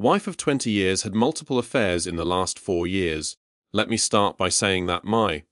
Wife of 20 years had multiple affairs in the last 4 years. Let me start by saying that my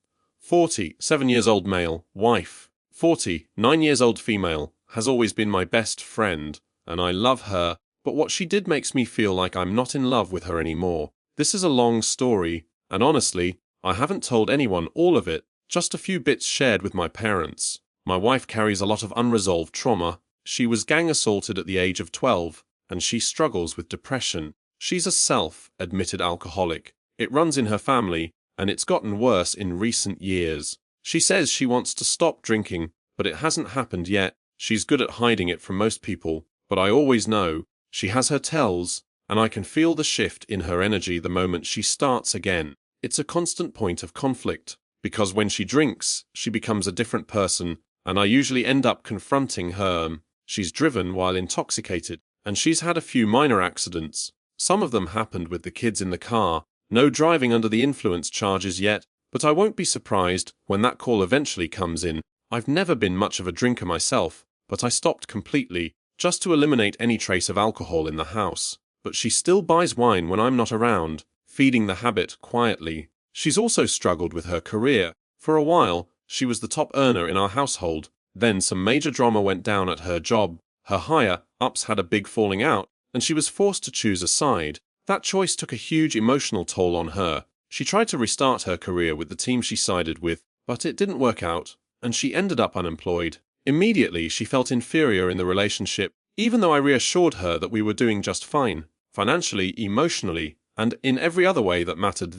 47-years-old male wife, 49-years-old female, has always been my best friend, and I love her, but what she did makes me feel like I'm not in love with her anymore. This is a long story, and honestly, I haven't told anyone all of it, just a few bits shared with my parents. My wife carries a lot of unresolved trauma. She was gang assaulted at the age of 12, and she struggles with depression. She's a self-admitted alcoholic. It runs in her family, and it's gotten worse in recent years. She says she wants to stop drinking, but it hasn't happened yet. She's good at hiding it from most people, but I always know. She has her tells, and I can feel the shift in her energy the moment she starts again. It's a constant point of conflict, because when she drinks, she becomes a different person, and I usually end up confronting her. She's driven while intoxicated, and she's had a few minor accidents. Some of them happened with the kids in the car. No driving under the influence charges yet, but I won't be surprised when that call eventually comes in. I've never been much of a drinker myself, but I stopped completely, just to eliminate any trace of alcohol in the house. But she still buys wine when I'm not around, feeding the habit quietly. She's also struggled with her career. For a while, she was the top earner in our household. Then some major drama went down at her job. Her higher-ups had a big falling out, and she was forced to choose a side. That choice took a huge emotional toll on her. She tried to restart her career with the team she sided with, but it didn't work out, and she ended up unemployed. Immediately, she felt inferior in the relationship, even though I reassured her that we were doing just fine, financially, emotionally, and in every other way that mattered.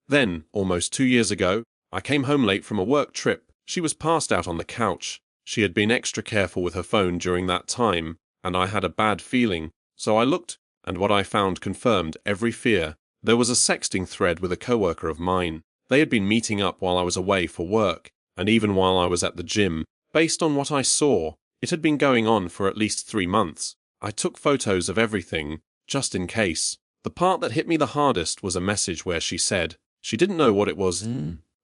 Then, almost 2 years ago, I came home late from a work trip. She was passed out on the couch. She had been extra careful with her phone during that time, and I had a bad feeling, so I looked, and what I found confirmed every fear. There was a sexting thread with a coworker of mine. They had been meeting up while I was away for work, and even while I was at the gym. Based on what I saw, it had been going on for at least 3 months. I took photos of everything, just in case. The part that hit me the hardest was a message where she said she didn't know what it was,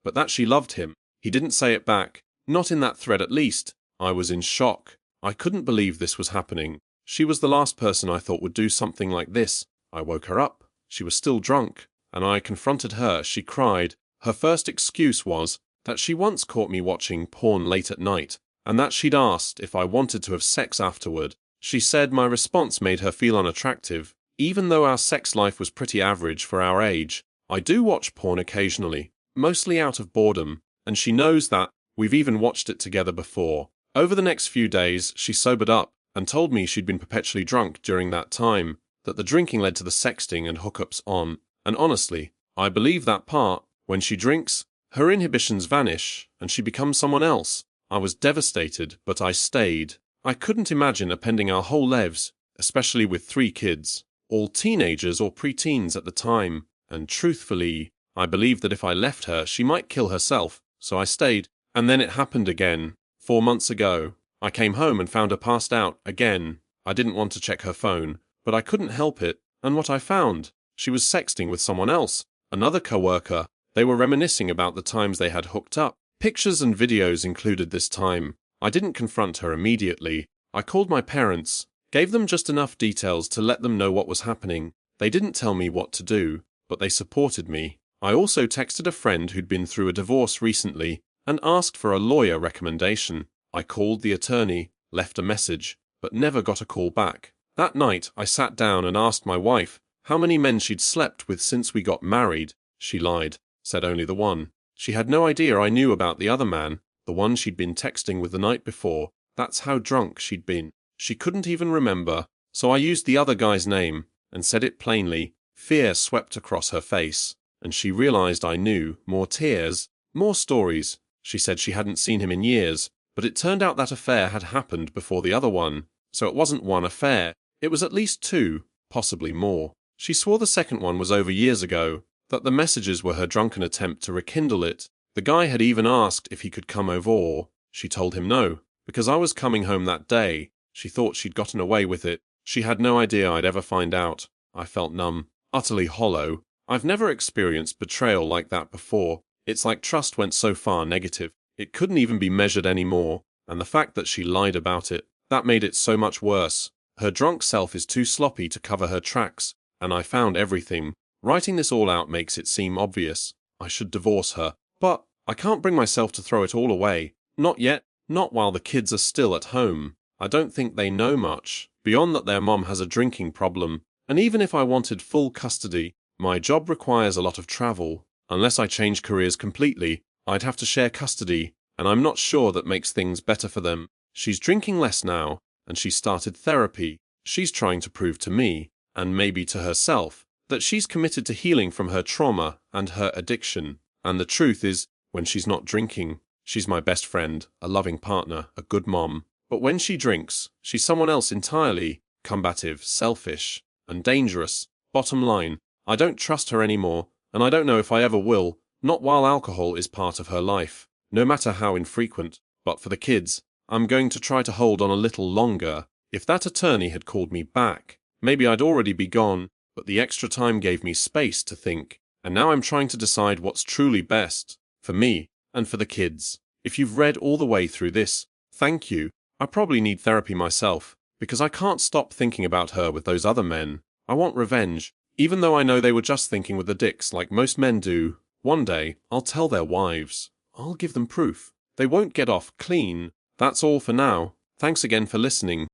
but that she loved him. He didn't say it back, not in that thread at least. I was in shock. I couldn't believe this was happening. She was the last person I thought would do something like this. I woke her up. She was still drunk, and I confronted her. She cried. Her first excuse was that she once caught me watching porn late at night, and that she'd asked if I wanted to have sex afterward. She said my response made her feel unattractive, even though our sex life was pretty average for our age. I do watch porn occasionally, mostly out of boredom, and she knows that. We've even watched it together before. Over the next few days, she sobered up and told me she'd been perpetually drunk during that time, that the drinking led to the sexting and hookups on. And honestly, I believe that part. When she drinks, her inhibitions vanish, and she becomes someone else. I was devastated, but I stayed. I couldn't imagine appending our whole lives, especially with 3 kids, all teenagers or preteens at the time, and truthfully, I believed that if I left her, she might kill herself, so I stayed. And then it happened again. 4 months ago, I came home and found her passed out again. I didn't want to check her phone, but I couldn't help it, and what I found, she was sexting with someone else, another coworker. They were reminiscing about the times they had hooked up. Pictures and videos included this time. I didn't confront her immediately. I called my parents, gave them just enough details to let them know what was happening. They didn't tell me what to do, but they supported me. I also texted a friend who'd been through a divorce recently and asked for a lawyer recommendation. I called the attorney, left a message, but never got a call back. That night, I sat down and asked my wife how many men she'd slept with since we got married. She lied, said only the one. She had no idea I knew about the other man, the one she'd been texting with the night before. That's how drunk she'd been. She couldn't even remember, so I used the other guy's name and said it plainly. Fear swept across her face, and she realized I knew. More tears, more stories. She said she hadn't seen him in years, but it turned out that affair had happened before the other one, so it wasn't one affair. It was at least 2, possibly more. She swore the second one was over years ago, that the messages were her drunken attempt to rekindle it. The guy had even asked if he could come over, or she told him no, because I was coming home that day. She thought she'd gotten away with it. She had no idea I'd ever find out. I felt numb, utterly hollow. I've never experienced betrayal like that before. It's like trust went so far negative, it couldn't even be measured anymore, and the fact that she lied about it, that made it so much worse. Her drunk self is too sloppy to cover her tracks. and I found everything. Writing this all out makes it seem obvious. I should divorce her. But I can't bring myself to throw it all away. Not yet. Not while the kids are still at home. I don't think they know much, beyond that their mom has a drinking problem. And even if I wanted full custody, my job requires a lot of travel. Unless I change careers completely, I'd have to share custody, and I'm not sure that makes things better for them. She's drinking less now, and she started therapy. She's trying to prove to me, and maybe to herself, that she's committed to healing from her trauma and her addiction. And the truth is, when she's not drinking, she's my best friend, a loving partner, a good mom. But when she drinks, she's someone else entirely, combative, selfish, and dangerous. Bottom line, I don't trust her anymore, and I don't know if I ever will, not while alcohol is part of her life, no matter how infrequent. But for the kids, I'm going to try to hold on a little longer. If that attorney had called me back, maybe I'd already be gone, but the extra time gave me space to think, and now I'm trying to decide what's truly best, for me, and for the kids. If you've read all the way through this, thank you. I probably need therapy myself, because I can't stop thinking about her with those other men. I want revenge, even though I know they were just thinking with the dicks like most men do. One day, I'll tell their wives. I'll give them proof. They won't get off clean. That's all for now. Thanks again for listening.